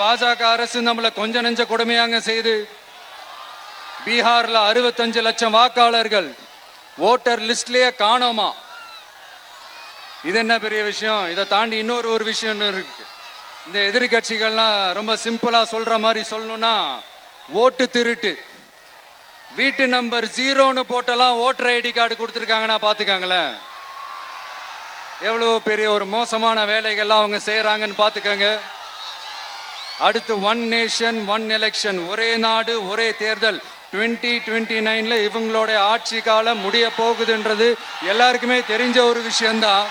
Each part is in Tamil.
பாஜக அரசு நம்மள கொஞ்ச நெஞ்ச கொடுமையாங்க செய்து. பீகார்ல 65 லட்சம் வாக்காளர்கள் ஓட்டர் லிஸ்ட்லயே காணோமா. இது என்ன பெரிய விஷயம்? இதை தாண்டி இன்னொரு விஷயம் இருக்கு. இந்த எதிர்கட்சிகள்லாம் ரொம்ப சிம்பிளா சொல்ற மாதிரி சொல்லணும்னா, ஓட்டு திருட்டு. வீட்டு நம்பர் 0ன்னு போட்டெல்லாம் ஓட்டர் ஐடி கார்டு கொடுத்துருக்காங்கன்னா பாத்துக்காங்களேன். எவ்வளவு பெரிய ஒரு மோசமான வேலைகள்லாம் அவங்க செய்யறாங்கன்னு பாத்துக்கங்க. அடுத்து ஒன் நேஷன் ஒன் எலெக்ஷன், ஒரே நாடு ஒரே தேர்தல். 2029ல இவங்களோட ஆட்சி காலம் முடிய போகுதுன்றது எல்லாருக்குமே தெரிஞ்ச ஒரு விஷயம்தான்.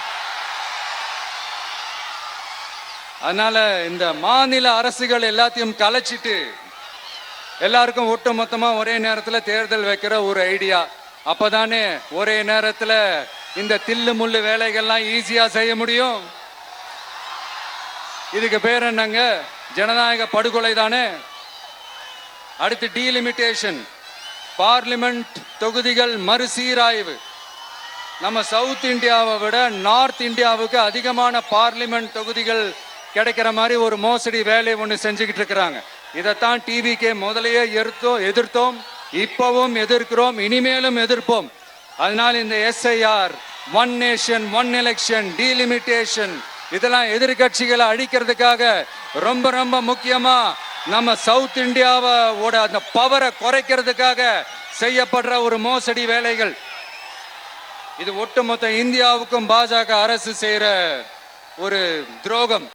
அதனால இந்த மாநில அரசுகள் எல்லாத்தையும் கலைச்சிட்டு எல்லாருக்கும் ஒட்டு மொத்தமா ஒரே நேரத்தில் தேர்தல் வைக்கிற ஒரு ஐடியா. அப்பதானே ஒரே நேரத்தில் இந்த தில்லு முள்ளு வேலைகள்லாம் ஈஸியா செய்ய முடியும். இதுக்கு பேர் என்னங்க? ஜனநாயக படுகொலை தானே. அடுத்து டீலிமிட்டேஷன், பார்லிமெண்ட் தொகுதிகள் மறுசீராய்வு. நம்ம சவுத் இந்தியாவை விட நார்த் இந்தியாவுக்கு அதிகமான பார்லிமெண்ட் தொகுதிகள் கிடைக்கிற மாதிரி ஒரு மோசடி வேலை ஒன்று செஞ்சுக்கிட்டு இருக்கிறாங்க. இதைத்தான் டிவிகே முதலையே எதிர்த்தோம், இப்பவும் எதிர்க்கிறோம், இனிமேலும் எதிர்ப்போம். அதனால் இந்த SIR, one nation one election, delimitation இதெல்லாம் எதிர்கட்சிகளை அழிக்கிறதுக்காக ரொம்ப ரொம்ப முக்கியமா நம்ம சவுத் இந்தியாவோட அந்த பவரை குறைக்கிறதுக்காக செய்யப்படுற ஒரு மோசடி வேலைகள். இது ஒட்டுமொத்த இந்தியாவுக்கும் பாஜக அரசு செய்யற ஒரு துரோகம்.